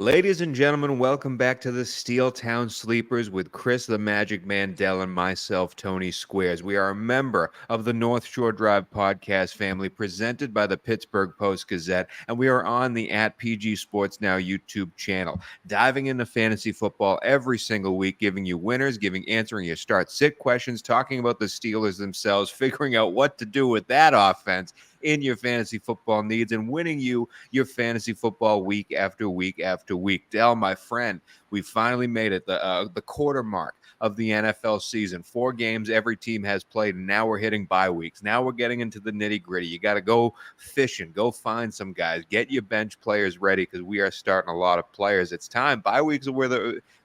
Ladies and gentlemen, welcome back to the Steel Town Sleepers with Chris the Magic Man Dell and myself, Tony Squares. We are a member of the North Shore Drive podcast family presented by the Pittsburgh Post-Gazette, and we are on the @PG Sports Now YouTube channel, diving into fantasy football every single week, giving you winners, answering your start-sit questions, talking about the Steelers themselves, figuring out what to do with that offense in your fantasy football needs, and winning you your fantasy football week after week after week. Dell, my friend, we finally made it, the quarter mark of the NFL season. 4 games every team has played, and now we're hitting bye weeks. Now we're getting into the nitty-gritty. You got to go fishing, go find some guys, get your bench players ready, because we are starting a lot of players. It's time. Bye weeks are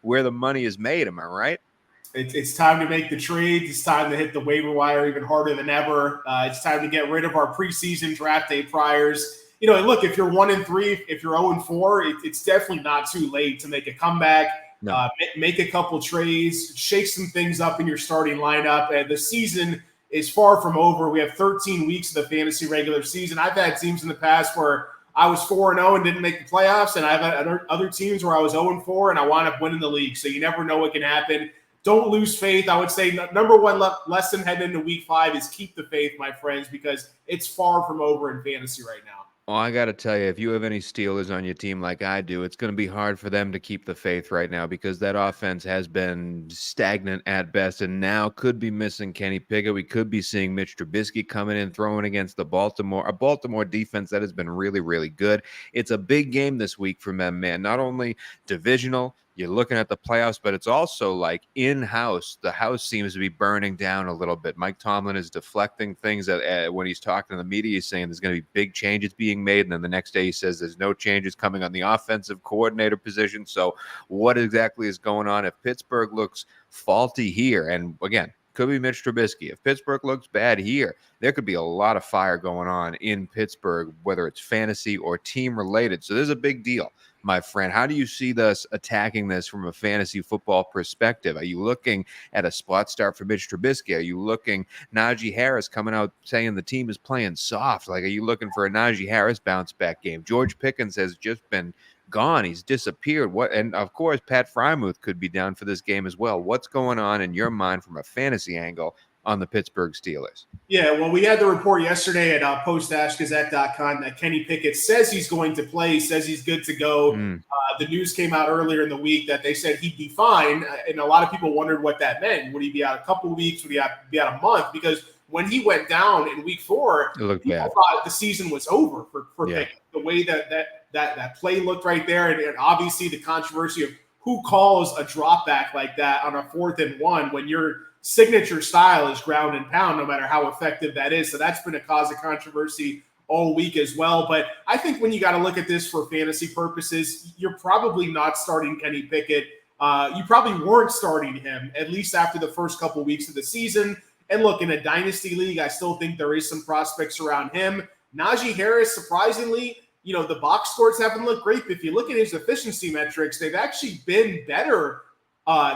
where the money is made. Am I right? It's time to make the trades. It's time to hit the waiver wire even harder than ever. It's time to get rid of our preseason draft day priors. You know, look, if you're 1-3, if you're 0-4, it's definitely not too late to make a comeback. No. Make a couple trades, shake some things up in your starting lineup. And the season is far from over. We have 13 weeks of the fantasy regular season. I've had teams in the past where I was 4-0 and didn't make the playoffs, and I've had other teams where I was 0-4 and I wound up winning the league. So you never know what can happen. Don't lose faith. I would say number one lesson heading into week 5 is keep the faith, my friends, because it's far from over in fantasy right now. Well, I got to tell you, if you have any Steelers on your team like I do, it's going to be hard for them to keep the faith right now because that offense has been stagnant at best and now could be missing Kenny Pickett. We could be seeing Mitch Trubisky coming in, throwing against a Baltimore defense that has been really, really good. It's a big game this week for them, man. Not only divisional, you're looking at the playoffs, but it's also like in-house. The house seems to be burning down a little bit. Mike Tomlin is deflecting things when he's talking to the media. He's saying there's going to be big changes being made, and then the next day he says there's no changes coming on the offensive coordinator position. So what exactly is going on? If Pittsburgh looks faulty here, and again, could be Mitch Trubisky. If Pittsburgh looks bad here, there could be a lot of fire going on in Pittsburgh, whether it's fantasy or team related. So there's a big deal, my friend. How do you see us attacking this from a fantasy football perspective? Are you looking at a spot start for Mitch Trubisky? Are you looking Najee Harris coming out saying the team is playing soft? Like, are you looking for a Najee Harris bounce back game? George Pickens has just been gone. He's disappeared. And of course, Pat Frymouth could be down for this game as well. What's going on in your mind from a fantasy angle on the Pittsburgh Steelers? Yeah, well, we had the report yesterday at Post-Gazette.com that Kenny Pickett says he's going to play, says he's good to go. The news came out earlier in the week that they said he'd be fine, and a lot of people wondered what that meant. Would he be out a couple of weeks? Would he be out a month? Because when he went down in week 4, people thought the season was over for Pickett. The way that play looked right there, and obviously the controversy of who calls a drop back like that on a 4th and 1 when your signature style is ground and pound, no matter how effective that is. So that's been a cause of controversy all week as well. But I think when you got to look at this for fantasy purposes, you're probably not starting Kenny Pickett. You probably weren't starting him, at least after the first couple of weeks of the season. And look, in a dynasty league, I still think there is some prospects around him. Najee Harris, surprisingly, you know, the box scores haven't looked great. But if you look at his efficiency metrics, they've actually been better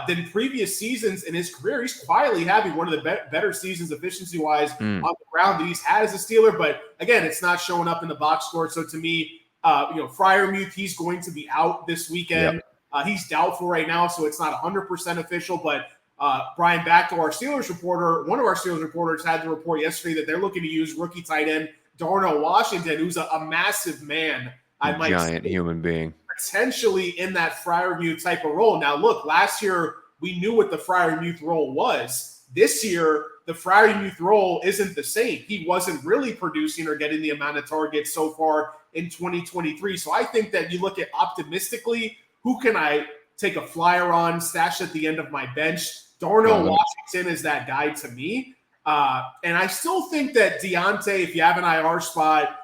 than previous seasons in his career. He's quietly having one of the better seasons efficiency-wise on the ground that he's had as a Steeler. But, again, it's not showing up in the box score. So, to me, Freiermuth, he's going to be out this weekend. Yep. He's doubtful right now, so it's not 100% official. But Brian Back, one of our Steelers reporters, had the report yesterday that they're looking to use rookie tight end Darnell Washington, who's a massive man. Giant human being. Potentially in that Freiermuth type of role. Now, look, last year we knew what the Freiermuth role was. This year, the Freiermuth role isn't the same. He wasn't really producing or getting the amount of targets so far in 2023. So I think that you look at optimistically, who can I take a flyer on, stash at the end of my bench? Darnell Washington is that guy to me. And I still think that Deontay, if you have an IR spot,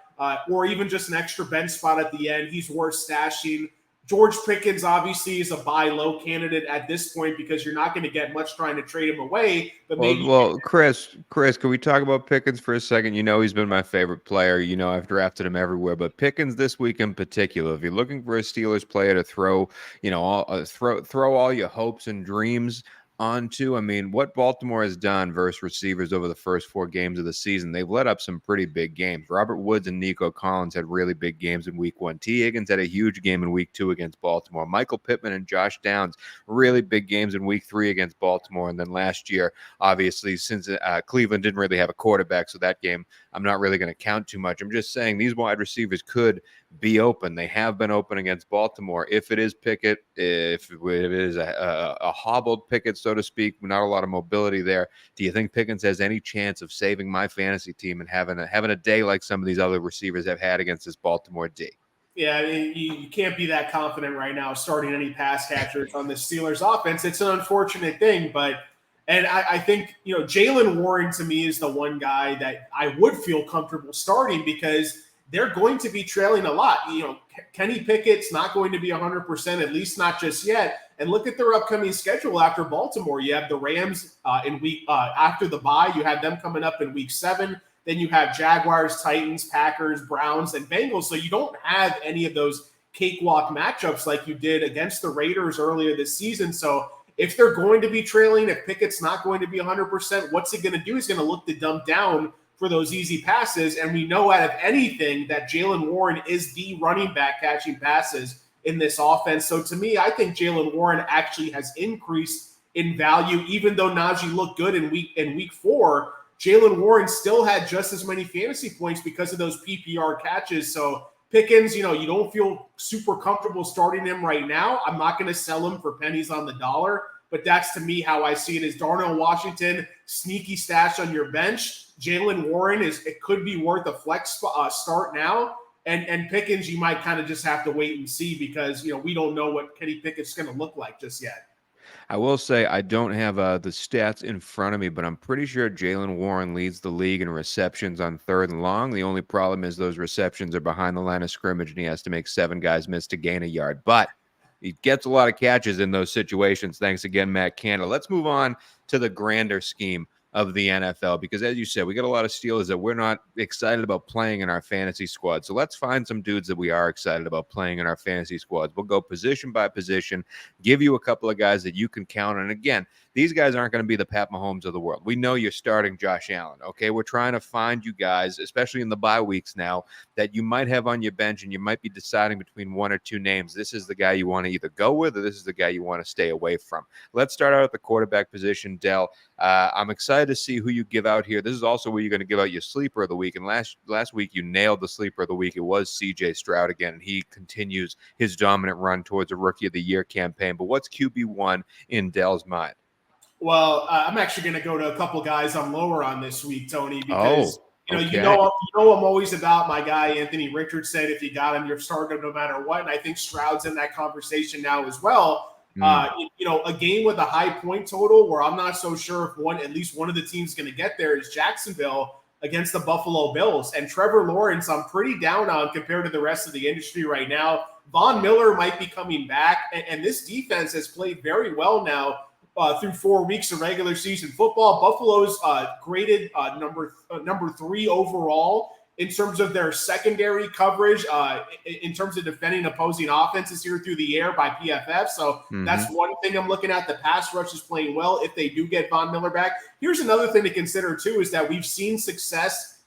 or even just an extra bench spot at the end, he's worth stashing. George Pickens obviously is a buy low candidate at this point because you're not going to get much trying to trade him away. But Chris, can we talk about Pickens for a second? You know, he's been my favorite player. You know, I've drafted him everywhere, but Pickens this week in particular, if you're looking for a Steelers player to throw, throw all your hopes and dreams on to, I mean, what Baltimore has done versus receivers over the first 4 games of the season, they've let up some pretty big games. Robert Woods and Nico Collins had really big games in week 1. T. Higgins had a huge game in week 2 against Baltimore. Michael Pittman and Josh Downs, really big games in week 3 against Baltimore. And then last year, obviously, since Cleveland didn't really have a quarterback, so that game I'm not really going to count too much. I'm just saying these wide receivers could be open. They have been open against Baltimore. If it is Pickett, if it is a hobbled Pickett, so to speak, not a lot of mobility there, do you think Pickens has any chance of saving my fantasy team and having a day like some of these other receivers have had against this Baltimore D? Yeah, I mean, you can't be that confident right now starting any pass catchers on the Steelers offense. It's an unfortunate thing, and I think, Jaylen Warren to me is the one guy that I would feel comfortable starting because they're going to be trailing a lot. Kenny Pickett's not going to be 100%, at least not just yet. And look at their upcoming schedule after Baltimore. You have the Rams in week after the bye. You have them coming up in week 7. Then you have Jaguars, Titans, Packers, Browns, and Bengals. So you don't have any of those cakewalk matchups like you did against the Raiders earlier this season. So if they're going to be trailing, if Pickett's not going to be 100%, what's he going to do? He's going to look to dump down for those easy passes. And we know out of anything that Jaylen Warren is the running back catching passes in this offense. So to me, I think Jaylen Warren actually has increased in value, even though Najee looked good in week 4. Jaylen Warren still had just as many fantasy points because of those PPR catches. So Pickens, you don't feel super comfortable starting him right now. I'm not going to sell him for pennies on the dollar, but that's to me how I see it is Darnell Washington, sneaky stash on your bench. Jaylen Warren it could be worth a flex start now. And Pickens, you might kind of just have to wait and see because, we don't know what Kenny Pickett's going to look like just yet. I will say I don't have the stats in front of me, but I'm pretty sure Jaylen Warren leads the league in receptions on 3rd and long. The only problem is those receptions are behind the line of scrimmage, and he has to make 7 guys miss to gain a yard. But he gets a lot of catches in those situations. Thanks again, Matt Canada. Let's move on to the grander scheme of the NFL, because as you said, we got a lot of Steelers that we're not excited about playing in our fantasy squad. So let's find some dudes that we are excited about playing in our fantasy squads. We'll go position by position, give you a couple of guys that you can count on. And again, these guys aren't going to be the Pat Mahomes of the world. We know you're starting Josh Allen, okay? We're trying to find you guys, especially in the bye weeks now, that you might have on your bench and you might be deciding between 1 or 2 names. This is the guy you want to either go with or this is the guy you want to stay away from. Let's start out at the quarterback position, Dell. I'm excited to see who you give out here. This is also where you're going to give out your sleeper of the week. And last week, you nailed the sleeper of the week. It was C.J. Stroud again, and he continues his dominant run towards a Rookie of the Year campaign. But what's QB1 in Dell's mind? Well, I'm actually going to go to a couple guys I'm lower on this week, Tony, because okay. you know I'm always about my guy Anthony Richardson. If you got him, you're starting no matter what. And I think Stroud's in that conversation now as well. A game with a high point total where I'm not so sure if at least one of the teams going to get there is Jacksonville against the Buffalo Bills. And Trevor Lawrence, I'm pretty down on compared to the rest of the industry right now. Von Miller might be coming back, and this defense has played very well now through 4 weeks of regular season football. Buffalo's graded number 3 overall in terms of their secondary coverage, in terms of defending opposing offenses here through the air by PFF. So that's one thing I'm looking at. The pass rush is playing well if they do get Von Miller back. Here's another thing to consider, too, is that we've seen success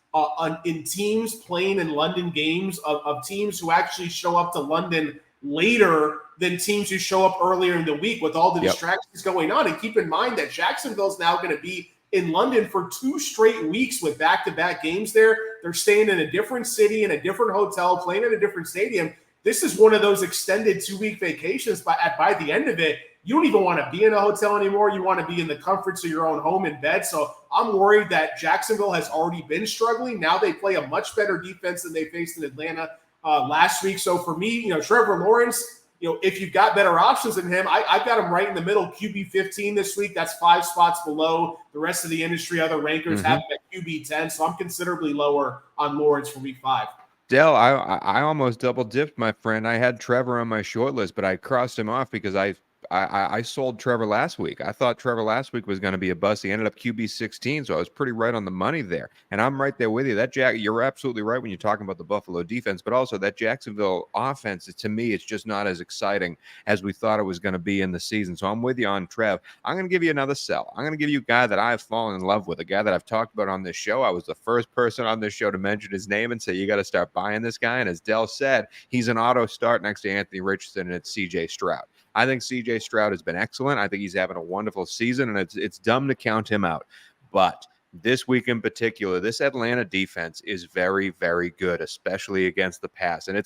in teams playing in London games of teams who actually show up to London later than teams who show up earlier in the week with all the distractions going on. And keep in mind that Jacksonville's now going to be in London for 2 straight weeks with back-to-back games there. They're staying in a different city, in a different hotel, playing at a different stadium. This is one of those extended 2-week vacations. By the end of it, you don't even want to be in a hotel anymore. You want to be in the comforts of your own home in bed. So I'm worried that Jacksonville has already been struggling. Now they play a much better defense than they faced in Atlanta last week. So for me, Trevor Lawrence, if you've got better options than him, I've got him right in the middle, QB 15 this week. That's 5 spots below the rest of the industry. Other rankers have him at QB 10, so I'm considerably lower on Lawrence for week 5. Dell, I almost double dipped, my friend. I had Trevor on my short list, but I crossed him off because I I sold Trevor last week. I thought Trevor last week was going to be a bust. He ended up QB 16, so I was pretty right on the money there. And I'm right there with you. You're absolutely right when you're talking about the Buffalo defense, but also that Jacksonville offense, to me, it's just not as exciting as we thought it was going to be in the season. So I'm with you on Trev. I'm going to give you another sell. I'm going to give you a guy that I've fallen in love with, a guy that I've talked about on this show. I was the first person on this show to mention his name and say, you got to start buying this guy. And as Dell said, he's an auto start next to Anthony Richardson, and it's CJ Stroud. I think CJ Stroud has been excellent. I think he's having a wonderful season, and it's dumb to count him out. But this week in particular, this Atlanta defense is very, very good, especially against the pass. And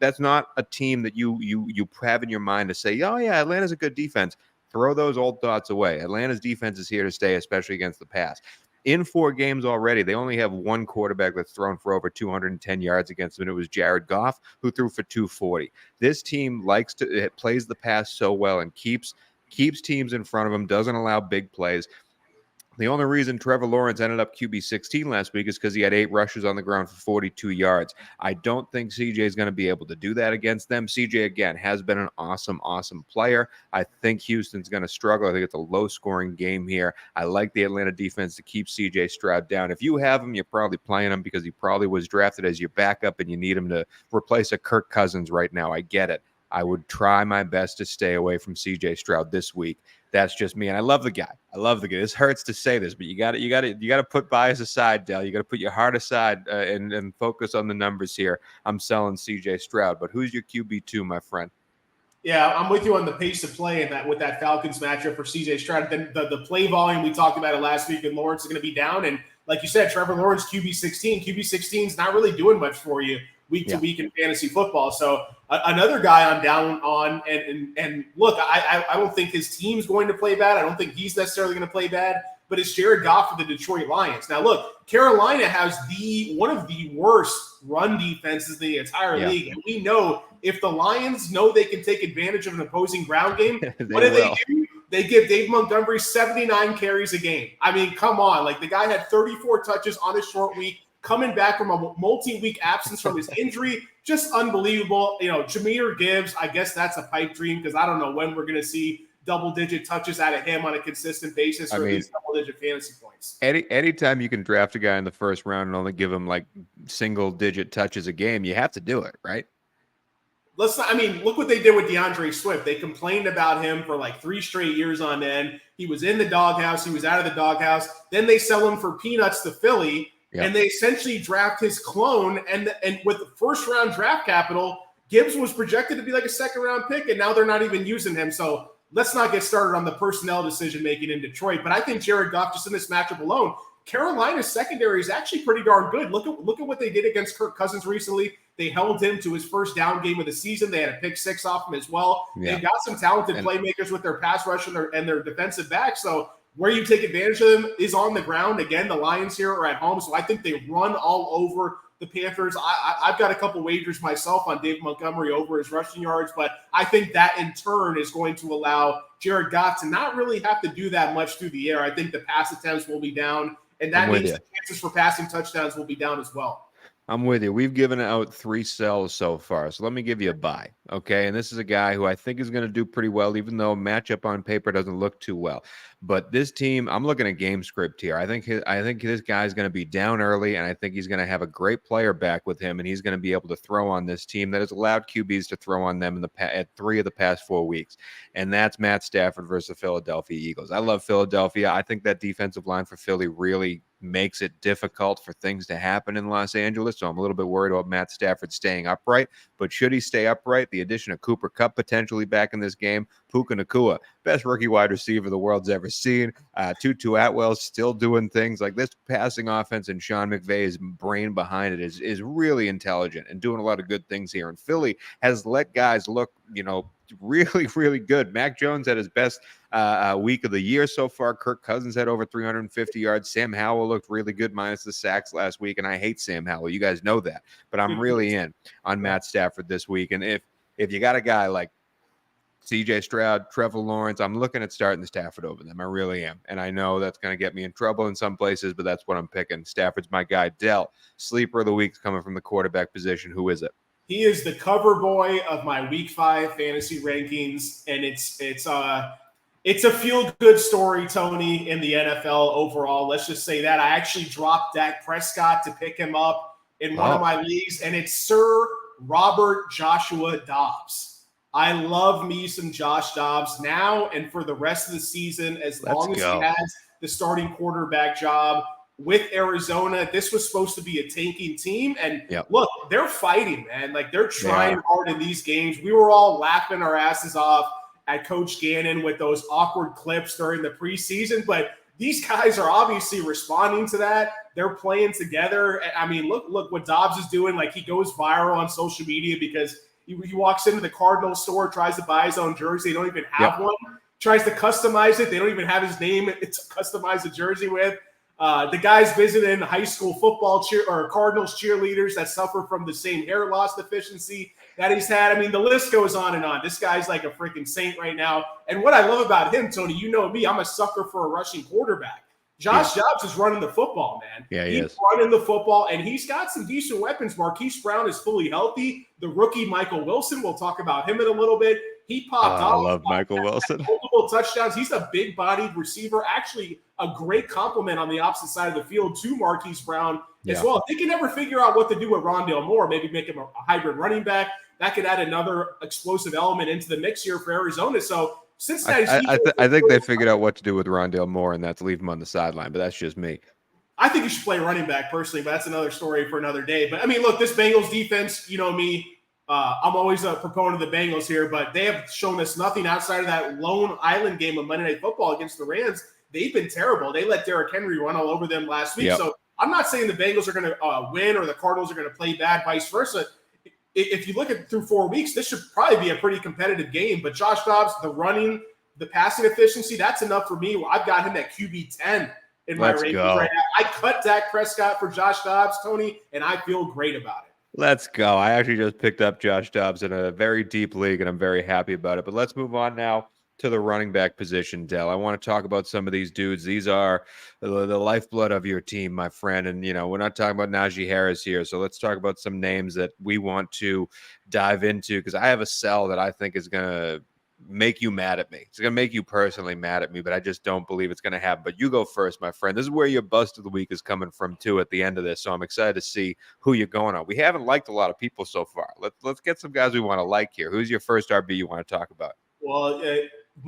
that's not a team that you have in your mind to say, oh yeah, Atlanta's a good defense. Throw those old thoughts away. Atlanta's defense is here to stay, especially against the pass. In 4 games already, they only have one quarterback that's thrown for over 210 yards against them, and it was Jared Goff, who threw for 240. This team plays the pass so well and keeps teams in front of them, doesn't allow big plays. The only reason Trevor Lawrence ended up QB 16 last week is because he had 8 rushes on the ground for 42 yards. I don't think CJ is going to be able to do that against them. CJ, again, has been an awesome, awesome player. I think Houston's going to struggle. I think it's a low-scoring game here. I like the Atlanta defense to keep CJ Stroud down. If you have him, you're probably playing him because he probably was drafted as your backup and you need him to replace a Kirk Cousins right now. I get it. I would try my best to stay away from CJ Stroud this week. That's just me, and I love the guy. This hurts to say this, but you got to put bias aside, Dell. You got to put your heart aside and focus on the numbers here. I'm selling CJ Stroud, but who's your QB2, my friend? Yeah, I'm with you on the pace of play and that with that Falcons matchup for CJ Stroud. Then the play volume, we talked about it last week, and Lawrence is going to be down. And like you said, Trevor Lawrence, QB 16. QB 16 is not really doing much for you week to week in fantasy football. So another guy I'm down on. And look, I don't think his team's going to play bad. I don't think he's necessarily going to play bad. But it's Jared Goff for the Detroit Lions. Now, look, Carolina has one of the worst run defenses in the entire league. And we know if the Lions know they can take advantage of an opposing ground game, what do? They give Dave Montgomery 79 carries a game. I mean, come on. Like, the guy had 34 touches on a short week, coming back from a multi-week absence from his injury. Just unbelievable. You know, Jahmyr Gibbs, I guess that's a pipe dream because I don't know when we're going to see double-digit touches out of him on a consistent basis, or at least double-digit fantasy points. Anytime you can draft a guy in the first round and only give him like single-digit touches a game, you have to do it, right? Look what they did with DeAndre Swift. They complained about him for like 3 straight years on end. He was in the doghouse. He was out of the doghouse. Then they sell him for peanuts to Philly, and they essentially draft his clone. And with the first-round draft capital, Gibbs was projected to be like a second-round pick, and now they're not even using him. So let's not get started on the personnel decision-making in Detroit. But I think Jared Goff, just in this matchup alone, Carolina's secondary is actually pretty darn good. Look at what they did against Kirk Cousins recently. They held him to his first down game of the season. They had a pick 6 off him as well. Yeah. They've got some talented playmakers with their pass rush and their defensive back. So where you take advantage of them is on the ground. Again, the Lions here are at home, so I think they run all over the Panthers. I've got a couple wagers myself on Dave Montgomery over his rushing yards, but I think that in turn is going to allow Jared Goff to not really have to do that much through the air. I think the pass attempts will be down, and that means the chances for passing touchdowns will be down as well. I'm with you. We've given out 3 sells so far, so let me give you a buy, okay? And this is a guy who I think is going to do pretty well, even though matchup on paper doesn't look too well. But this team, I'm looking at game script here. I think this guy's going to be down early, and I think he's going to have a great player back with him, and he's going to be able to throw on this team that has allowed QBs to throw on them at 3 of the past 4 weeks. And that's Matt Stafford versus the Philadelphia Eagles. I love Philadelphia. I think that defensive line for Philly really makes it difficult for things to happen in Los Angeles. So I'm a little bit worried about Matt Stafford staying upright. But should he stay upright, the addition of Cooper Kupp potentially back in this game, Puka Nacua, best rookie wide receiver the world's ever seen. Tutu Atwell's still doing things like this passing offense, and Sean McVay's brain behind it is really intelligent and doing a lot of good things here. And Philly has let guys look, really, really good. Mac Jones had his best week of the year so far. Kirk Cousins had over 350 yards. Sam Howell looked really good minus the sacks last week, and I hate Sam Howell. You guys know that. But I'm really in on Matt Stafford this week. And if you got a guy like CJ Stroud, Trevor Lawrence, I'm looking at starting Stafford over them. I really am. And I know that's going to get me in trouble in some places, but that's what I'm picking. Stafford's my guy. Dell, sleeper of the week coming from the quarterback position. Who is it? He is the cover boy of my Week 5 fantasy rankings, and it's a feel-good story, Tony, in the NFL overall. Let's just say that. I actually dropped Dak Prescott to pick him up in one of my leagues, and it's Sir Robert Joshua Dobbs. I love me some Josh Dobbs now and for the rest of the season, as long as he has the starting quarterback job with Arizona. This was supposed to be a tanking team. And look, they're fighting, man. Like, they're trying hard in these games. We were all laughing our asses off at Coach Gannon with those awkward clips during the preseason, but these guys are obviously responding to that. They're playing together. I mean, look what Dobbs is doing. Like, he goes viral on social media because he walks into the Cardinals store, tries to buy his own jersey. They don't even have one. Tries to customize it. They don't even have his name to customize the jersey with. The guy's visiting high school football Cardinals cheerleaders that suffer from the same hair loss deficiency that he's had. I mean, the list goes on and on. This guy's like a freaking saint right now. And what I love about him, Tony, you know me, I'm a sucker for a rushing quarterback. Josh Dobbs is running the football, man. Yeah, he's running the football, and he's got some decent weapons. Marquise Brown is fully healthy. The rookie Michael Wilson, we'll talk about him in a little bit. He popped off. I love Michael Wilson. Multiple touchdowns. He's a big-bodied receiver. Actually, a great compliment on the opposite side of the field to Marquise Brown as well. If they can ever figure out what to do with Rondale Moore, maybe make him a hybrid running back, that could add another explosive element into the mix here for Arizona. So Cincinnati. I think they figured out what to do with Rondale Moore, and that's leave him on the sideline. But that's just me. I think you should play running back personally, but that's another story for another day. But I mean, look, this Bengals defense, you know me, I'm always a proponent of the Bengals here, but they have shown us nothing outside of that lone island game of Monday Night Football against the Rams. They've been terrible. They let Derrick Henry run all over them last week. So I'm not saying the Bengals are going to win or the Cardinals are going to play bad, vice versa. If you look at through 4 weeks, this should probably be a pretty competitive game. But Josh Dobbs, the running, the passing efficiency, that's enough for me. I've got him at QB 10 in my rankings right now. I cut Dak Prescott for Josh Dobbs, Tony, and I feel great about it. Let's go. I actually just picked up Josh Dobbs in a very deep league, and I'm very happy about it. But let's move on now to the running back position, Dell. I want to talk about some of these dudes. These are the lifeblood of your team, my friend. And, you know, we're not talking about Najee Harris here. So let's talk about some names that we want to dive into, because I have a sell that I think is going to make you mad at me. It's going to make you personally mad at me, but I just don't believe it's going to happen. But you go first, my friend. This is where your bust of the week is coming from, too, at the end of this. So I'm excited to see who you're going on. We haven't liked a lot of people so far. Let's get some guys we want to like here. Who's your first RB you want to talk about? Well,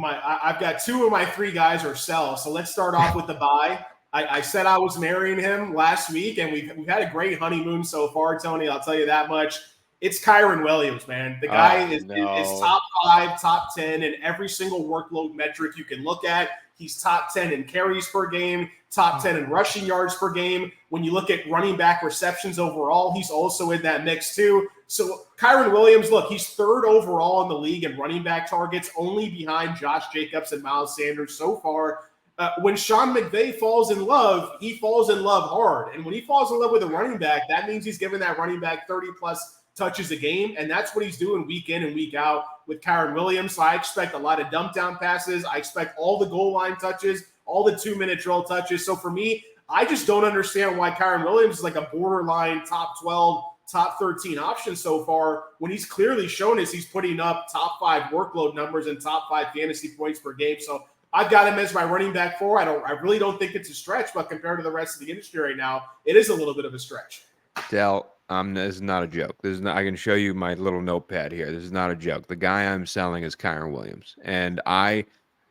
I've got 2 of my 3 guys are sells. So let's start off with the buy. I said I was marrying him last week, and we've had a great honeymoon so far, Tony. I'll tell you that much. It's Kyren Williams, man. The guy is top 5, top 10 in every single workload metric you can look at. He's top 10 in carries per game, top 10 in rushing yards per game. When you look at running back receptions overall, he's also in that mix too. So Kyren Williams, look, he's 3rd overall in the league in running back targets, only behind Josh Jacobs and Miles Sanders so far. When Sean McVay falls in love, he falls in love hard. And when he falls in love with a running back, that means he's giving that running back 30-plus touches a game, and that's what he's doing week in and week out with Kyren Williams. So I expect a lot of dump down passes. I expect all the goal line touches, all the 2-minute drill touches. So for me, I just don't understand why Kyren Williams is like a borderline top 12, top 13 option so far, when he's clearly shown us he's putting up top 5 workload numbers and top 5 fantasy points per game. So I've got him as my running back 4. I really don't think it's a stretch, but compared to the rest of the industry right now, it is a little bit of a stretch. Dell, this is not a joke. I can show you my little notepad here. This is not a joke. The guy I'm selling is Kyren Williams, and I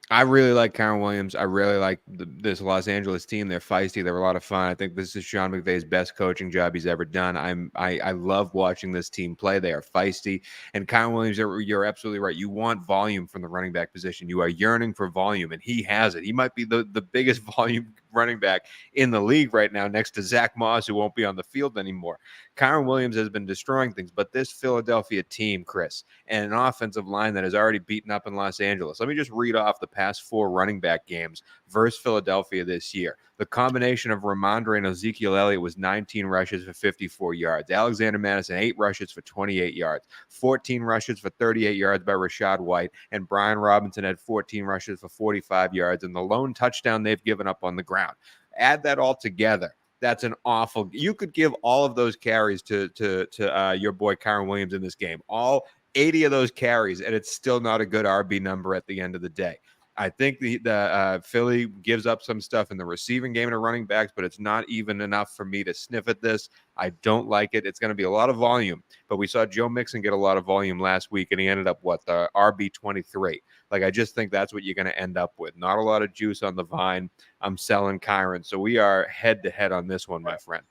really like Kyren Williams. I really like this Los Angeles team. They're feisty. They're a lot of fun. I think this is Sean McVay's best coaching job he's ever done. I love watching this team play. They are feisty. And Kyren Williams, you're absolutely right. You want volume from the running back position. You are yearning for volume, and he has it. He might be the biggest volume running back in the league right now, next to Zach Moss, who won't be on the field anymore. Kyren Williams has been destroying things, but this Philadelphia team, Chris, and an offensive line that is already beaten up in Los Angeles. Let me just read off the past 4 running back games versus Philadelphia this year. The combination of Ramondre and Ezekiel Elliott was 19 rushes for 54 yards. Alexander Madison, 8 rushes for 28 yards. 14 rushes for 38 yards by Rashad White. And Brian Robinson had 14 rushes for 45 yards. And the lone touchdown they've given up on the ground. Add that all together, That's an awful. You could give all of those carries to your boy Kyron Williams in this game. All 80 of those carries, and it's still not a good RB number at the end of the day. I think the Philly gives up some stuff in the receiving game and the running backs, but it's not even enough for me to sniff at this. I don't like it. It's going to be a lot of volume, but we saw Joe Mixon get a lot of volume last week, and he ended up the RB23. Like, I just think that's what you're going to end up with. Not a lot of juice on the vine. I'm selling Kyron, so we are head to head on this one, my friend.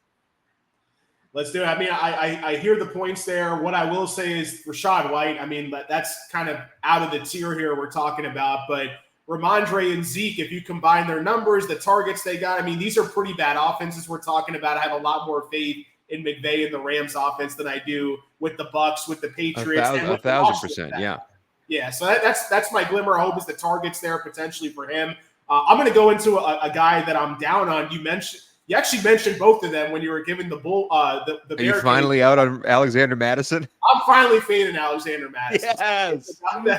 Let's do it. I mean, I hear the points there. What I will say is Rachaad White, I mean, that's kind of out of the tier here we're talking about, but Ramondre and Zeke, if you combine their numbers, the targets they got, I mean, these are pretty bad offenses we're talking about. I have a lot more faith in McVay and the Rams offense than I do with the Bucs, with the Patriots. 1,000%, yeah. Yeah, so that's my glimmer of hope is the targets there potentially for him. I'm going to go into a guy that I'm down on. You actually mentioned both of them when you were giving the bull. The Are you finally out on Alexander Madison? I'm finally fading Alexander Madison. Yes.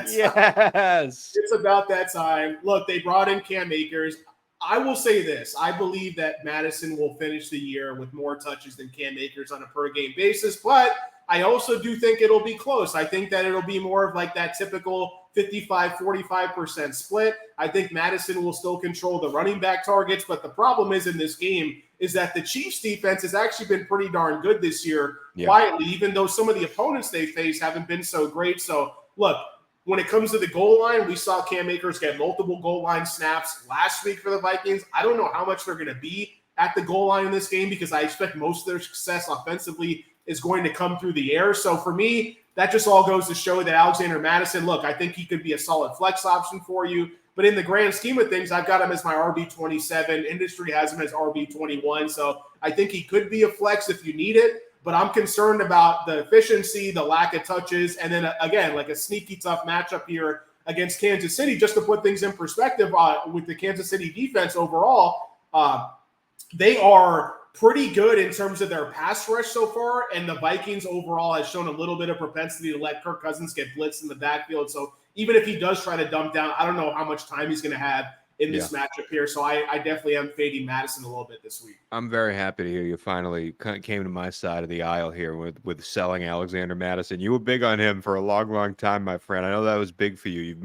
Yes. It's about that time. Look, they brought in Cam Akers. I will say this. I believe that Madison will finish the year with more touches than Cam Akers on a per-game basis, but I also do think it'll be close. I think that it'll be more of like that typical 55-45% split. I think Madison will still control the running back targets, but the problem is in this game is that the Chiefs defense has actually been pretty darn good this year, quietly, even though some of the opponents they face haven't been so great. So, look, when it comes to the goal line, we saw Cam Akers get multiple goal line snaps last week for the Vikings. I don't know how much they're going to be at the goal line in this game because I expect most of their success offensively is going to come through the air. So for me, that just all goes to show that Alexander Madison, look, I think he could be a solid flex option for you. But in the grand scheme of things, I've got him as my RB27. Industry has him as RB21. So I think he could be a flex if you need it. But I'm concerned about the efficiency, the lack of touches, and then, again, like a sneaky tough matchup here against Kansas City. Just to put things in perspective with the Kansas City defense overall, they are pretty good in terms of their pass rush so far, and the Vikings overall has shown a little bit of propensity to let Kirk Cousins get blitzed in the backfield. So even if he does try to dump down, I don't know how much time he's going to have in this matchup here. So I definitely am fading Madison a little bit this week. I'm very happy to hear you finally came to my side of the aisle here with selling Alexander Madison. You were big on him for a long, long time, my friend. I know that was big for you.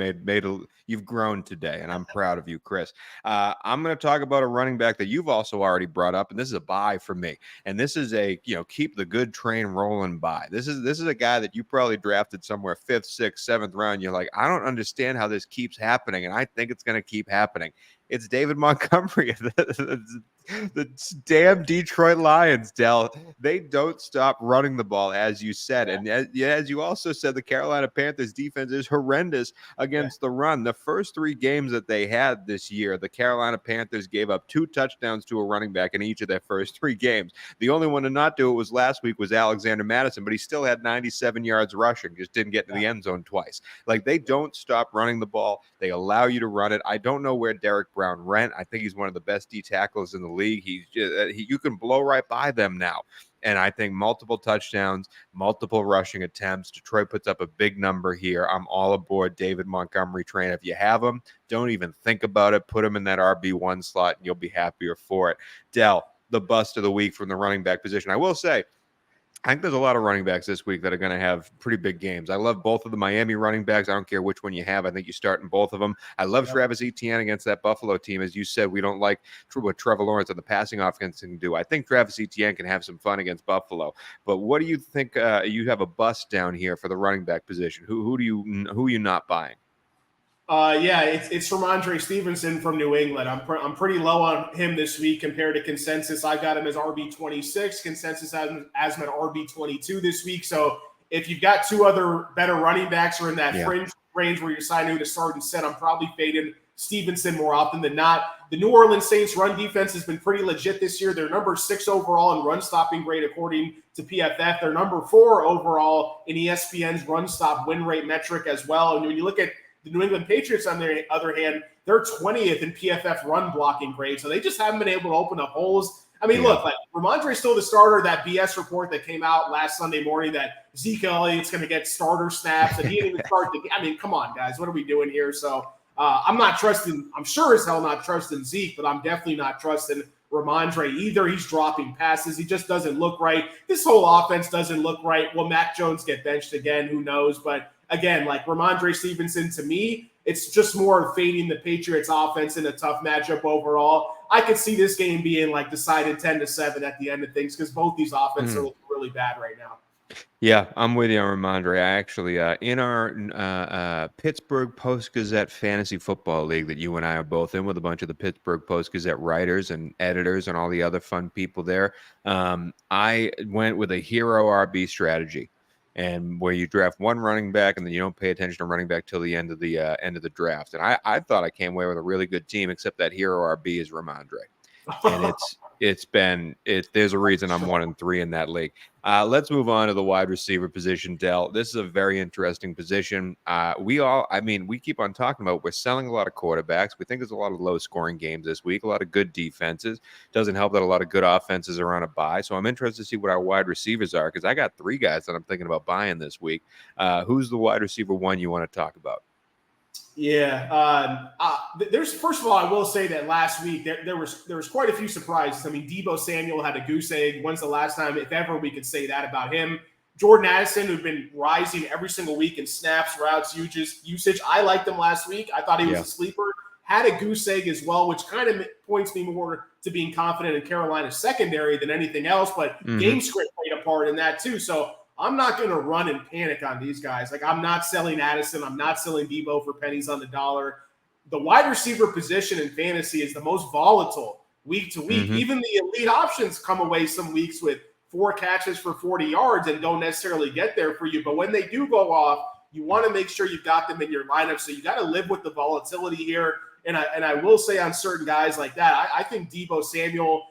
You've grown today, and I'm proud of you, Chris. I'm going to talk about a running back that you've also already brought up, and this is a buy for me. And this is a keep the good train rolling buy. This is a guy that you probably drafted somewhere 5th, 6th, 7th round. You're like, I don't understand how this keeps happening, and I think it's going to keep happening. It's David Montgomery, the damn Detroit Lions, Dell. They don't stop running the ball, as you said. And as you also said, the Carolina Panthers defense is horrendous against the run. The first 3 games that they had this year, the Carolina Panthers gave up 2 touchdowns to a running back in each of their first 3 games. The only one to not do it was last week was Alexander Madison, but he still had 97 yards rushing, just didn't get to the end zone twice. Like, they don't stop running the ball. They allow you to run it. I don't know where Derek Brown went. I think he's one of the best D tackles in the league. You can blow right by them now. And I think multiple touchdowns, multiple rushing attempts. Detroit puts up a big number here. I'm all aboard David Montgomery train. If you have him, don't even think about it. Put him in that RB1 slot, and you'll be happier for it. Dell, the bust of the week from the running back position. I will say, I think there's a lot of running backs this week that are going to have pretty big games. I love both of the Miami running backs. I don't care which one you have. I think you start in both of them. I love Travis Etienne against that Buffalo team. As you said, we don't like what Trevor Lawrence on the passing offense can do. I think Travis Etienne can have some fun against Buffalo. But what do you think? You have a bust down here for the running back position. Who are you not buying? It's Ramondre Stevenson from New England. I'm pretty low on him this week compared to consensus. I got him as RB26. Consensus has him at RB22 this week. So if you've got 2 other better running backs or in that fringe range where you're deciding who to start and set, I'm probably fading Stevenson more often than not. The New Orleans Saints run defense has been pretty legit this year. They're number 6 overall in run stopping grade according to PFF. They're number 4 overall in ESPN's run stop win rate metric as well. And when you look at the New England Patriots, on the other hand, they're 20th in PFF run blocking grade, so they just haven't been able to open up holes. I mean, look, like Ramondre's still the starter. That BS report that came out last Sunday morning that Zeke Elliott's going to get starter snaps, and he didn't even start the game. I mean, come on, guys, what are we doing here? So I'm not trusting – I'm sure as hell not trusting Zeke, but I'm definitely not trusting Ramondre either. He's dropping passes. He just doesn't look right. This whole offense doesn't look right. Will Mac Jones get benched again? Who knows? But again, like Ramondre Stevenson, to me, it's just more fading the Patriots offense in a tough matchup overall. I could see this game being like decided 10-7 at the end of things because both these offenses are looking really bad right now. Yeah, I'm with you on Ramondre. I actually, in our Pittsburgh Post-Gazette Fantasy Football League that you and I are both in with a bunch of the Pittsburgh Post-Gazette writers and editors and all the other fun people there, I went with a hero RB strategy, and where you draft one running back and then you don't pay attention to running back till the end of the draft. And I thought I came away with a really good team, except that hero RB is Ramondre. And there's a reason I'm 1-3 in that league. Let's move on to the wide receiver position, Dell. This is a very interesting position. We keep on talking about we're selling a lot of quarterbacks. We think there's a lot of low scoring games this week, a lot of good defenses. Doesn't help that a lot of good offenses are on a bye. So I'm interested to see what our wide receivers are because I got 3 guys that I'm thinking about buying this week. Who's the wide receiver one you want to talk about? Yeah. There's first of all, I will say that last week there was quite a few surprises. I mean, Deebo Samuel had a goose egg. When's the last time, if ever, we could say that about him? Jordan Addison, who'd been rising every single week in snaps, routes, usage. I liked him last week. I thought he was a sleeper. Had a goose egg as well, which kind of points me more to being confident in Carolina's secondary than anything else. But game script played a part in that too. So I'm not going to run and panic on these guys. Like, I'm not selling Addison. I'm not selling Deebo for pennies on the dollar. The wide receiver position in fantasy is the most volatile week to week. Even the elite options come away some weeks with 4 catches for 40 yards and don't necessarily get there for you. But when they do go off, you want to make sure you've got them in your lineup. So you got to live with the volatility here. And I will say on certain guys like that, I think Deebo Samuel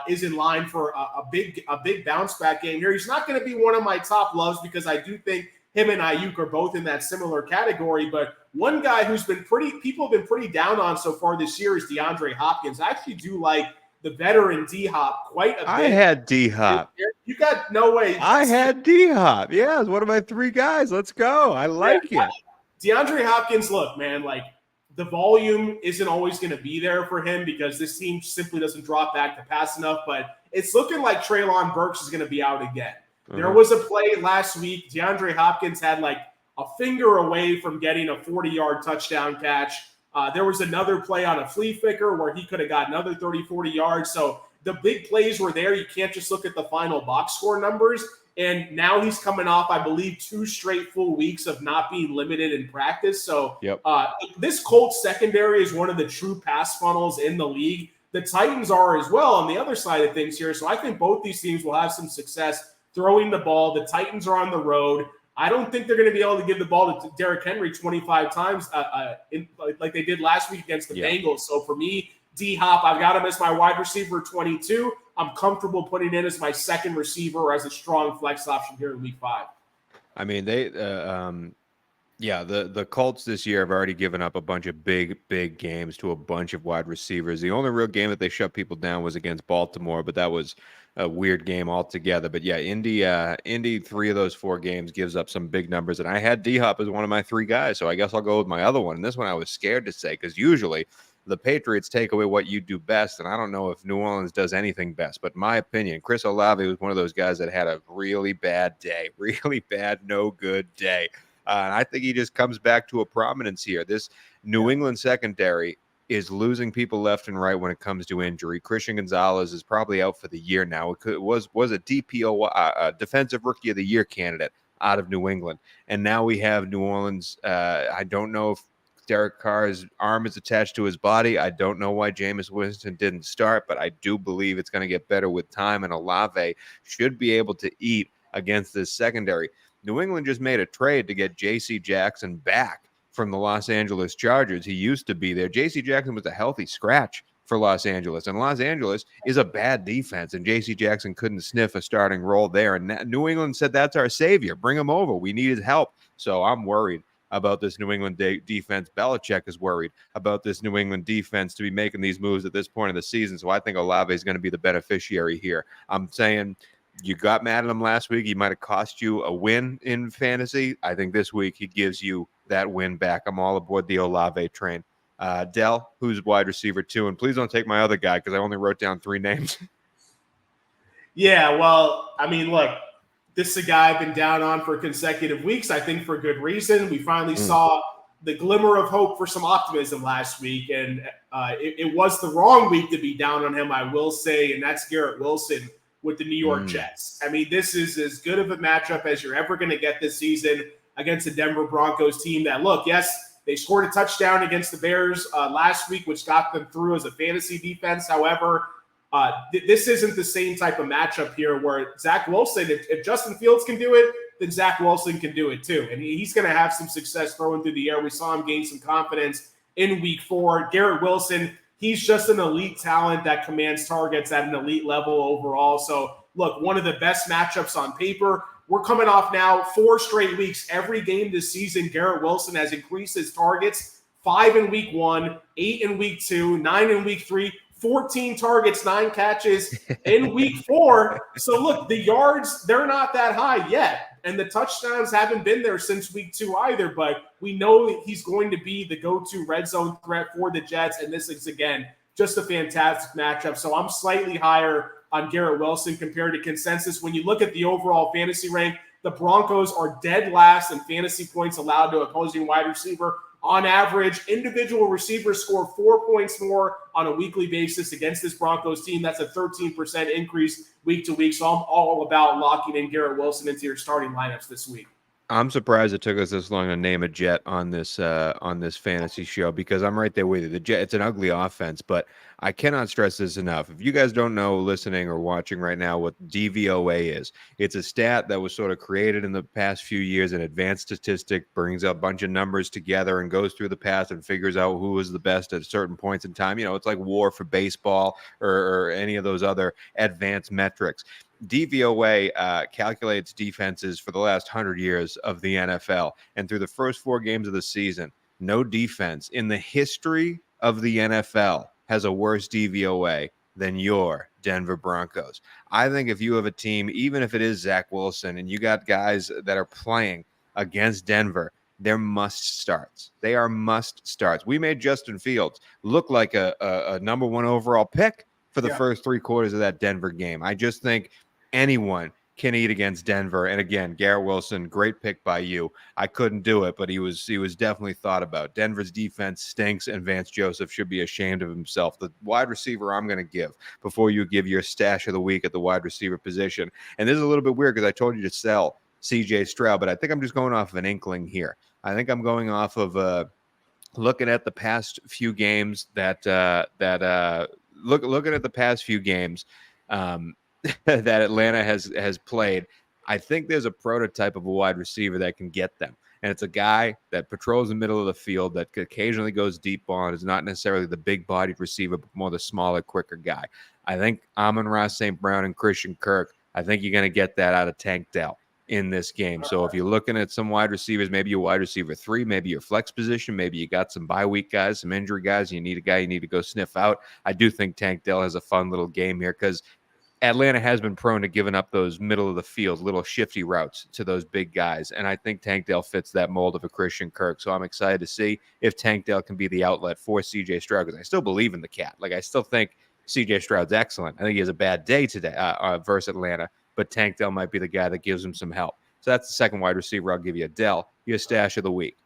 is in line for a big bounce back game here. He's not going to be one of my top loves because I do think him and Ayuk are both in that similar category. But one guy who's been people have been pretty down on so far this year is DeAndre Hopkins. I actually do like the veteran D-Hop quite a bit. I had D-Hop. You got no way. I had D-Hop. Yeah, it's one of my 3 guys. Let's go. I like it. DeAndre Hopkins, look, man, like, the volume isn't always going to be there for him because this team simply doesn't drop back to pass enough. But it's looking like Treylon Burks is going to be out again. There was a play last week. DeAndre Hopkins had like a finger away from getting a 40-yard touchdown catch. There was another play on a flea flicker where he could have got another 30, 40 yards. So the big plays were there. You can't just look at the final box score numbers. And now he's coming off, I believe, 2 straight full weeks of not being limited in practice. So this Colts secondary is one of the true pass funnels in the league. The Titans are as well on the other side of things here. So I think both these teams will have some success throwing the ball. The Titans are on the road. I don't think they're going to be able to give the ball to Derrick Henry 25 times like they did last week against the Bengals. So for me, D-Hop, I've got him as my wide receiver 22. I'm comfortable putting in as my second receiver or as a strong flex option here in week 5. I mean, the Colts this year have already given up a bunch of big games to a bunch of wide receivers. The only real game that they shut people down was against Baltimore, but that was a weird game altogether. But yeah, Indy 3 of those 4 games gives up some big numbers, and I had D-Hop as one of my 3 guys, so I guess I'll go with my other one. And this one I was scared to say because usually the Patriots take away what you do best, and I don't know if New Orleans does anything best. But in my opinion, Chris Olave was one of those guys that had a really bad day, really bad, no good day. And I think he just comes back to a prominence here. This New England secondary is losing people left and right when it comes to injury. Christian Gonzalez is probably out for the year now. It was a DPO, Defensive Rookie of the Year candidate out of New England. And now we have New Orleans. I don't know if Derek Carr's arm is attached to his body. I don't know why Jameis Winston didn't start, but I do believe it's going to get better with time, and Olave should be able to eat against this secondary. New England just made a trade to get J.C. Jackson back from the Los Angeles Chargers. He used to be there. J.C. Jackson was a healthy scratch for Los Angeles, and Los Angeles is a bad defense, and J.C. Jackson couldn't sniff a starting role there, and New England said, that's our savior. Bring him over. We need his help. So I'm worried about this New England defense. Belichick is worried about this New England defense to be making these moves at this point in the season. So I think Olave is going to be the beneficiary here. I'm saying you got mad at him last week. He might have cost you a win in fantasy. I think this week he gives you that win back. I'm all aboard the Olave train. Dell, who's wide receiver 2, and please don't take my other guy because I only wrote down 3 names. Yeah, well, I mean, look, this is a guy I've been down on for consecutive weeks, I think for good reason. We finally saw the glimmer of hope for some optimism last week, and it was the wrong week to be down on him, I will say, and that's Garrett Wilson with the New York Jets. I mean, this is as good of a matchup as you're ever going to get this season against the Denver Broncos team that, look, yes, they scored a touchdown against the Bears last week, which got them through as a fantasy defense. However, this isn't the same type of matchup here where Zach Wilson, if Justin Fields can do it, then Zach Wilson can do it too. And he's going to have some success throwing through the air. We saw him gain some confidence in week 4. Garrett Wilson, he's just an elite talent that commands targets at an elite level overall. So, look, one of the best matchups on paper. We're coming off now 4 straight weeks. Every game this season, Garrett Wilson has increased his targets. 5 in week 1, 8 in week 2, 9 in week 3. 14 targets, 9 catches in week 4. So, look, the yards, they're not that high yet. And the touchdowns haven't been there since week 2 either. But we know that he's going to be the go-to red zone threat for the Jets. And this is, again, just a fantastic matchup. So I'm slightly higher on Garrett Wilson compared to consensus. When you look at the overall fantasy rank, the Broncos are dead last in fantasy points allowed to opposing wide receiver. On average, individual receivers score 4 points more on a weekly basis against this Broncos team. That's a 13% increase week to week. So I'm all about locking in Garrett Wilson into your starting lineups this week. I'm surprised it took us this long to name a Jet on this fantasy show because I'm right there with you. The Jet, it's an ugly offense, but I cannot stress this enough. If you guys don't know, listening or watching right now, what DVOA is, it's a stat that was sort of created in the past few years. An advanced statistic brings a bunch of numbers together and goes through the past and figures out who was the best at certain points in time. You know, it's like WAR for baseball or any of those other advanced metrics. DVOA calculates defenses for the last 100 years of the NFL. And through the first 4 games of the season, no defense in the history of the NFL has a worse DVOA than your Denver Broncos. I think if you have a team, even if it is Zach Wilson, and you got guys that are playing against Denver, they're must starts. They are must starts. We made Justin Fields look like a number 1 overall pick for the first 3 quarters of that Denver game. I just think anyone can eat against Denver. And again, Garrett Wilson, great pick by you. I couldn't do it, but he was definitely thought about. Denver's defense stinks, and Vance Joseph should be ashamed of himself. The wide receiver I'm going to give before you give your stash of the week at the wide receiver position. And this is a little bit weird because I told you to sell CJ Stroud, but I think I'm just going off of an inkling here. I think I'm going off of looking at the past few games looking at the past few games that Atlanta has played. I think there's a prototype of a wide receiver that can get them. And it's a guy that patrols the middle of the field, that occasionally goes deep ball, and is not necessarily the big-bodied receiver, but more the smaller, quicker guy. I think Amon-Ra St. Brown and Christian Kirk, I think you're going to get that out of Tank Dell in this game. So if you're looking at some wide receivers, maybe your wide receiver 3, maybe your flex position, maybe you got some bye week guys, some injury guys, you need a guy you need to go sniff out. I do think Tank Dell has a fun little game here because Atlanta has been prone to giving up those middle of the field, little shifty routes to those big guys. And I think Tank Dell fits that mold of a Christian Kirk. So I'm excited to see if Tank Dell can be the outlet for CJ Stroud, because I still believe in the cat. Like, I still think CJ Stroud's excellent. I think he has a bad day today versus Atlanta, but Tank Dell might be the guy that gives him some help. So that's the second wide receiver I'll give you. Dell, your stash of the week.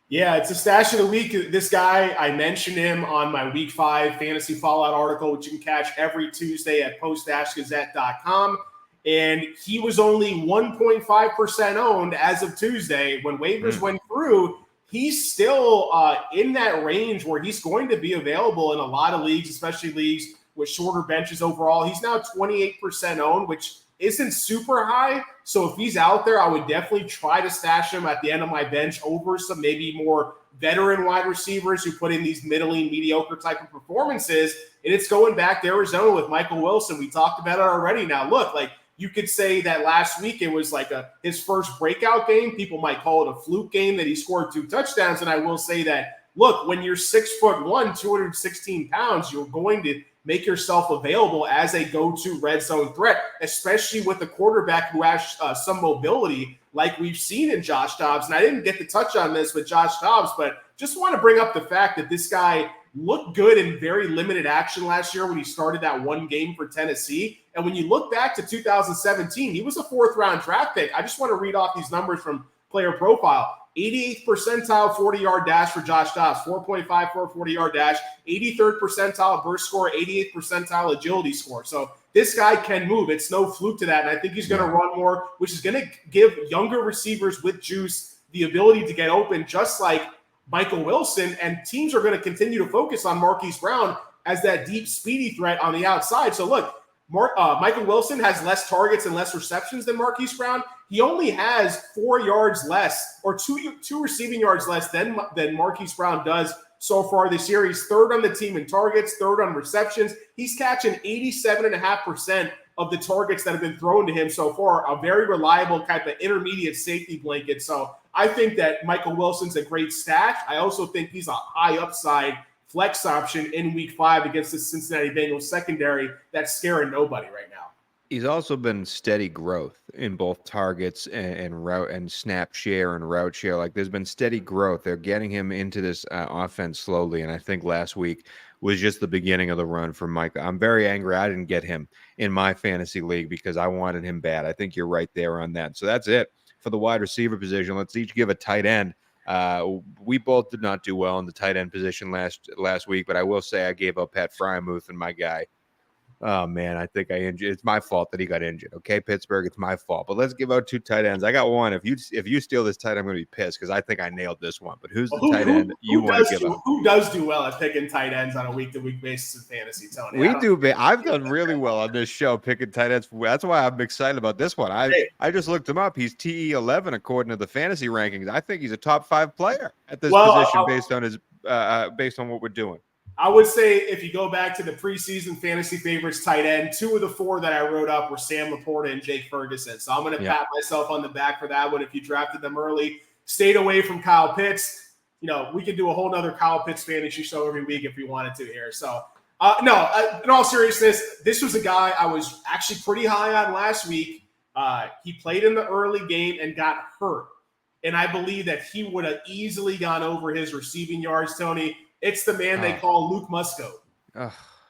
Yeah, it's a stash of the week. This guy, I mentioned him on my Week 5 Fantasy Fallout article, which you can catch every Tuesday at Post-Gazette.com. And he was only 1.5% owned as of Tuesday. When waivers went through, he's still in that range where he's going to be available in a lot of leagues, especially leagues with shorter benches overall. He's now 28% owned, which isn't super high. So if he's out there, I would definitely try to stash him at the end of my bench over some maybe more veteran wide receivers who put in these middling, mediocre type of performances. And it's going back to Arizona with Michael Wilson. We talked about it already. Now, look, like, you could say that last week it was like his first breakout game. People might call it a fluke game that he scored 2 touchdowns. And I will say that, look, when you're 6'1", 216 pounds, you're going to make yourself available as a go-to red zone threat, especially with a quarterback who has some mobility like we've seen in Josh Dobbs. And I didn't get to touch on this with Josh Dobbs, but just want to bring up the fact that this guy looked good in very limited action last year when he started that one game for Tennessee. And when you look back to 2017, he was a 4th-round draft pick. I just want to read off these numbers from Player Profile. 88th percentile 40-yard dash for Josh Dobbs, 4.54 40-yard dash, 83rd percentile burst score, 88th percentile agility score. So this guy can move. It's no fluke to that. And I think he's going to run more, which is going to give younger receivers with juice the ability to get open, just like Michael Wilson. And teams are going to continue to focus on Marquise Brown as that deep, speedy threat on the outside. So look, Michael Wilson has less targets and less receptions than Marquise Brown. He only has 4 yards less, or two receiving yards less than Marquise Brown does so far this year. He's 3rd on the team in targets, 3rd on receptions. He's catching 87.5% of the targets that have been thrown to him so far. A very reliable type of intermediate safety blanket. So I think that Michael Wilson's a great stash. I also think he's a high upside flex option in week 5 against the Cincinnati Bengals secondary that's scaring nobody right now. He's also been steady growth in both targets and route and snap share and route share. Like there's been steady growth. They're getting him into this offense slowly. And I think last week was just the beginning of the run for Micah. I'm very angry I didn't get him in my fantasy league because I wanted him bad. I think you're right there on that. So that's it for the wide receiver position. Let's each give a tight end. We both did not do well in the tight end position last week, but I will say I gave up Pat Frymuth and my guy. Oh, man, I think I injured. It's my fault that he got injured. Okay, Pittsburgh, it's my fault. But let's give out 2 tight ends. I got one. If you steal this tight end, I'm going to be pissed because I think I nailed this one. But who's the tight end you want to give up? Who does do well at picking tight ends on a week-to-week basis in fantasy, Tony? We do. I've done really well on this show picking tight ends. That's why I'm excited about this one. I just looked him up. He's TE11 according to the fantasy rankings. I think he's a top 5 player at this position based on what we're doing. I would say if you go back to the preseason fantasy favorites tight end, 2 of the 4 that I wrote up were Sam Laporta and Jake Ferguson. So I'm going to pat myself on the back for that one. If you drafted them early, stayed away from Kyle Pitts, we could do a whole nother Kyle Pitts fantasy show every week if we wanted to here. So in all seriousness, this was a guy I was actually pretty high on last week. He played in the early game and got hurt. And I believe that he would have easily gone over his receiving yards, Tony. It's the man they call Luke Musgrave.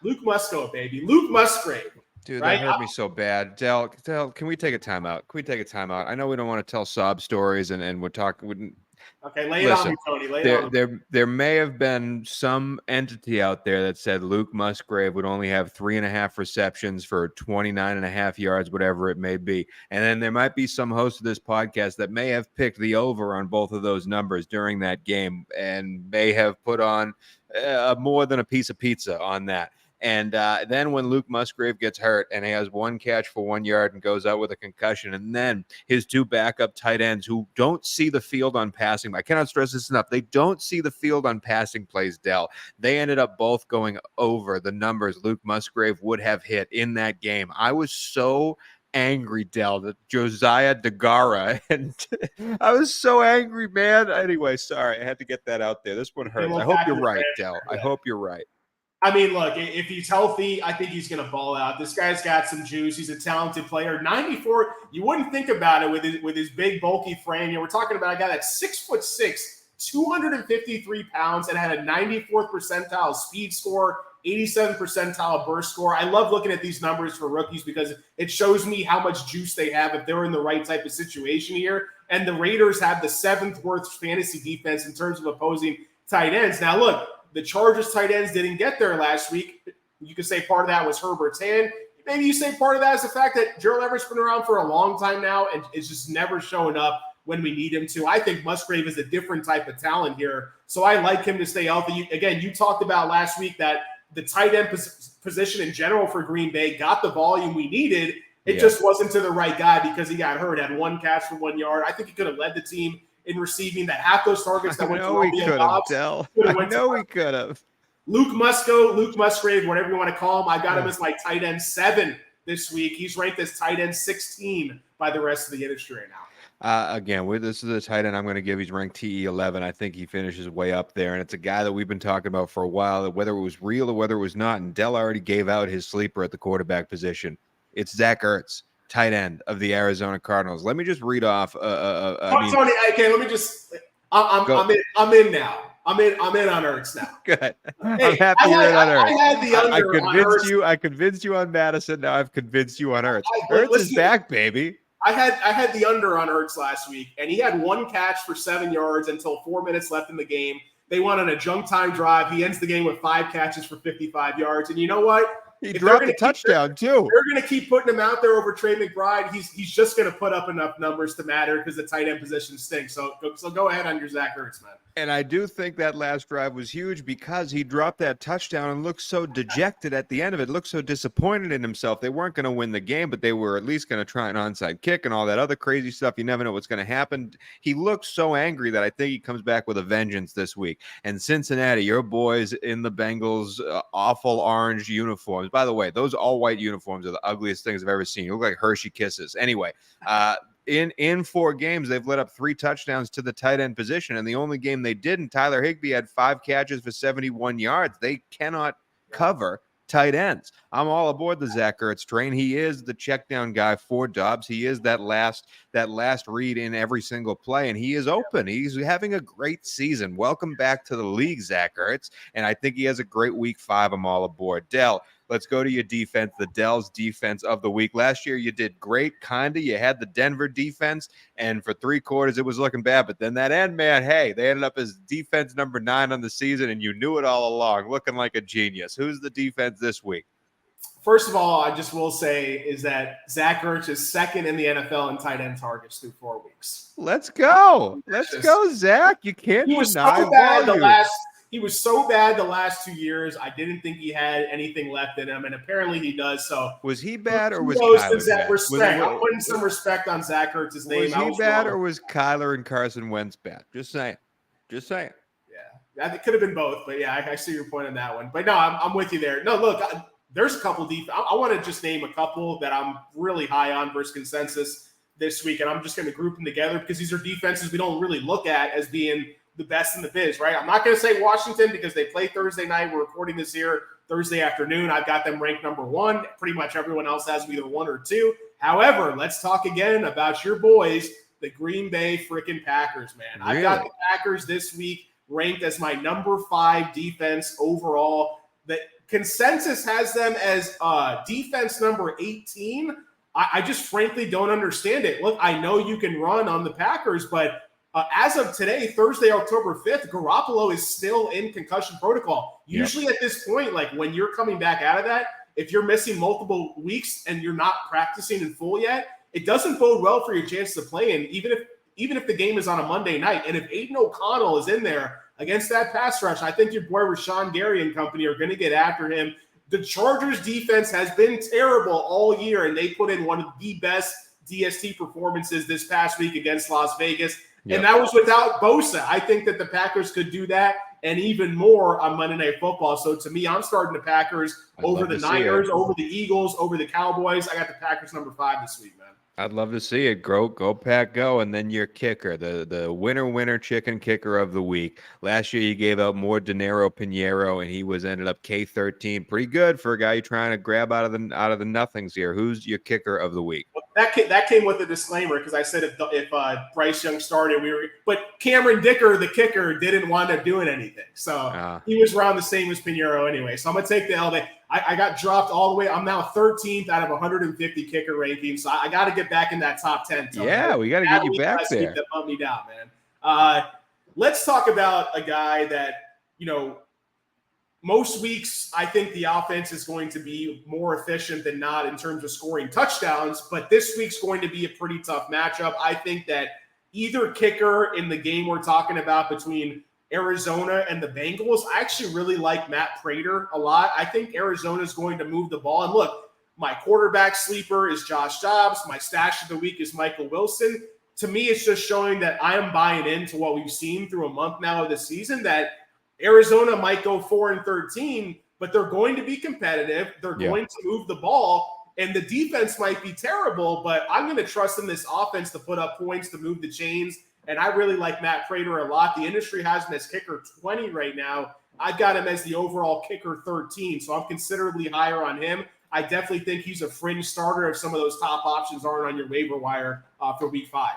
Luke Musgrave, baby. Luke Musgrave. Dude, that hurt me so bad. Dell, can we take a timeout? I know we don't want to tell sob stories and we're talking. Okay, lay it on me, Tony. Lay it on me. There may have been some entity out there that said Luke Musgrave would only have 3.5 receptions for 29.5 yards, whatever it may be. And then there might be some host of this podcast that may have picked the over on both of those numbers during that game and may have put on more than a piece of pizza on that. And then when Luke Musgrave gets hurt and he has 1 catch for 1 yard and goes out with a concussion, and then his 2 backup tight ends who don't see the field on passing, I cannot stress this enough, they don't see the field on passing plays, Dell. They ended up both going over the numbers Luke Musgrave would have hit in that game. I was so angry, Dell, that Josiah DeGara, and I was so angry, man. Anyway, sorry, I had to get that out there. This one hurts. I hope you're right, Dell. I hope you're right. I mean, look, if he's healthy, I think he's going to ball out. This guy's got some juice. He's a talented player. 94, you wouldn't think about it with his big, bulky frame. We're talking about a guy that's 6'6", 253 pounds, and had a 94th percentile speed score, 87th percentile burst score. I love looking at these numbers for rookies because it shows me how much juice they have if they're in the right type of situation here. And the Raiders have the 7th worst fantasy defense in terms of opposing tight ends. Now, look, the Chargers tight ends didn't get there last week. You could say part of that was Herbert's hand. Maybe you say part of that is the fact that Gerald Everett's been around for a long time now and is just never showing up when we need him to. I think Musgrave is a different type of talent here, so I like him to stay healthy. Again, you talked about last week that the tight end position in general for Green Bay got the volume we needed. It just wasn't to the right guy because he got hurt, had 1 catch for 1 yard. I think he could have led the team in receiving, that half those targets that went to Romeo Dobbs. I know he could have. Luke Musgrave, whatever you want to call him, I got him as my tight end 7 this week. He's ranked as tight end 16 by the rest of the industry right now. Again, this is the tight end I'm going to give. He's ranked TE11. I think he finishes way up there, and it's a guy that we've been talking about for a while, whether it was real or whether it was not. And Dell already gave out his sleeper at the quarterback position. It's Zach Ertz. tight end of the Arizona Cardinals. Let me just read off. Tony, okay, let me just. I'm in now. I'm in on Ertz now. Good. Hey, I'm happy you're in on Ertz. I had the under I convinced on you. I convinced you on Madison. Now I've convinced you on Ertz. Ertz. Ertz is back, baby. I had the under on Ertz last week, and he had one catch for 7 yards until 4 minutes left in the game. They went on a junk time drive. He ends the game with 5 catches for 55 yards. And you know what? He dropped a touchdown, too. They're going to keep putting him out there over Trey McBride. He's just going to put up enough numbers to matter because the tight end position stinks. So go ahead on your Zach Ertz, man. And I do think that last drive was huge because he dropped that touchdown and looked so dejected at the end of it, looked so disappointed in himself. They weren't going to win the game, but they were at least going to try an onside kick and all that other crazy stuff. You never know what's going to happen. He looked so angry that I think he comes back with a vengeance this week. And Cincinnati, your boys in the Bengals' awful orange uniforms. By the way, those all-white uniforms are the ugliest things I've ever seen. You look like Hershey Kisses. Anyway, in 4 games, they've let up 3 touchdowns to the tight end position. And the only game they didn't, Tyler Higbee had 5 catches for 71 yards. They cannot cover tight ends. I'm all aboard the Zach Ertz train. He is the check down guy for Dobbs. He is that last read in every single play, and he is open. He's having a great season. Welcome back to the league, Zach Ertz. And I think he has a great week 5. I'm all aboard. Dell, let's go to your defense, the Dell's defense of the week. Last year, you did great, kinda. You had the Denver defense, and for 3 quarters, it was looking bad. But then that end, man, hey, they ended up as defense number 9 on the season, and you knew it all along, looking like a genius. Who's the defense this week? First of all, I just will say is that Zach Ertz is 2nd in the NFL in tight end targets through 4 weeks. Let's go. Let's go, Zach. You can't deny value. He was so bad the last 2 years. I didn't think he had anything left in him, and apparently he does. So was he bad or was Kyler bad? I'm putting some respect on Zach Ertz's name. Was he bad or was Kyler and Carson Wentz bad? Just saying. Yeah, it could have been both, but yeah, I see your point on that one. But no, I'm with you there. No, look, there's a couple I want to just name a couple that I'm really high on versus consensus this week, and I'm just going to group them together because these are defenses we don't really look at as being the best in the biz, right? I'm not going to say Washington because they play Thursday night. We're recording this here Thursday afternoon. I've got them ranked number 1. Pretty much everyone else has either 1 or 2. However, let's talk again about your boys, the Green Bay freaking Packers, man. Really? I've got the Packers this week ranked as my number 5 defense overall. The consensus has them as defense number 18. I just frankly don't understand it. Look, I know you can run on the Packers, but as of today, Thursday, October 5th, Garoppolo is still in concussion protocol. Usually at this point, like when you're coming back out of that, if you're missing multiple weeks and you're not practicing in full yet, it doesn't bode well for your chances of playing, even if the game is on a Monday night. And if Aiden O'Connell is in there against that pass rush, I think your boy Rashawn Gary and company are going to get after him. The Chargers defense has been terrible all year, and they put in one of the best DST performances this past week against Las Vegas. Yep. And that was without Bosa. I think that the Packers could do that and even more on Monday Night Football. So to me, I'm starting the Packers over the Niners, over the Eagles, over the Cowboys. I got the Packers number 5 this week, man. I'd love to see it. Go Pack, go. And then your kicker, the winner chicken kicker of the week. Last year, you gave out more Dinero Pinheiro, and he ended up K13. Pretty good for a guy you're trying to grab out of the nothings here. Who's your kicker of the week? Well, that came with a disclaimer because I said if Bryce Young started, but Cameron Dicker, the kicker, didn't wind up doing anything. So he was around the same as Pinheiro anyway. So I'm going to take the L. I got dropped all the way. I'm now 13th out of 150 kicker rankings. So I got to get back in that top 10. Yeah, we got to get you back there. That bumped me down, man. Let's talk about a guy that, most weeks I think the offense is going to be more efficient than not in terms of scoring touchdowns. But this week's going to be a pretty tough matchup. I think that either kicker in the game we're talking about between Arizona and the Bengals, I actually really like Matt Prater a lot. I think Arizona is going to move the ball. And look, my quarterback sleeper is Josh Dobbs. My stash of the week is Michael Wilson. To me, it's just showing that I am buying into what we've seen through a month now of the season, that Arizona might go 4-13, but they're going to be competitive. They're going to move the ball, and the defense might be terrible, but I'm going to trust in this offense to put up points, to move the chains. And I really like Matt Prater a lot. The industry has him as kicker 20 right now. I've got him as the overall kicker 13, so I'm considerably higher on him. I definitely think he's a fringe starter if some of those top options aren't on your waiver wire for week 5.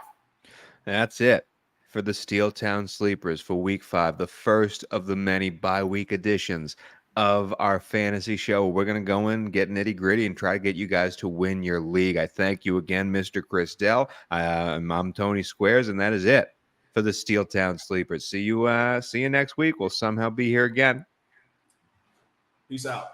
That's it for the Steel Town Sleepers for week 5, the first of the many bye-week editions of our fantasy show. We're going to go in, get nitty-gritty, and try to get you guys to win your league. I thank you again, Mr. Chris Dell. I'm Tony Squares, and that is it for the Steel Town Sleepers. See you next week. We'll somehow be here again. Peace out.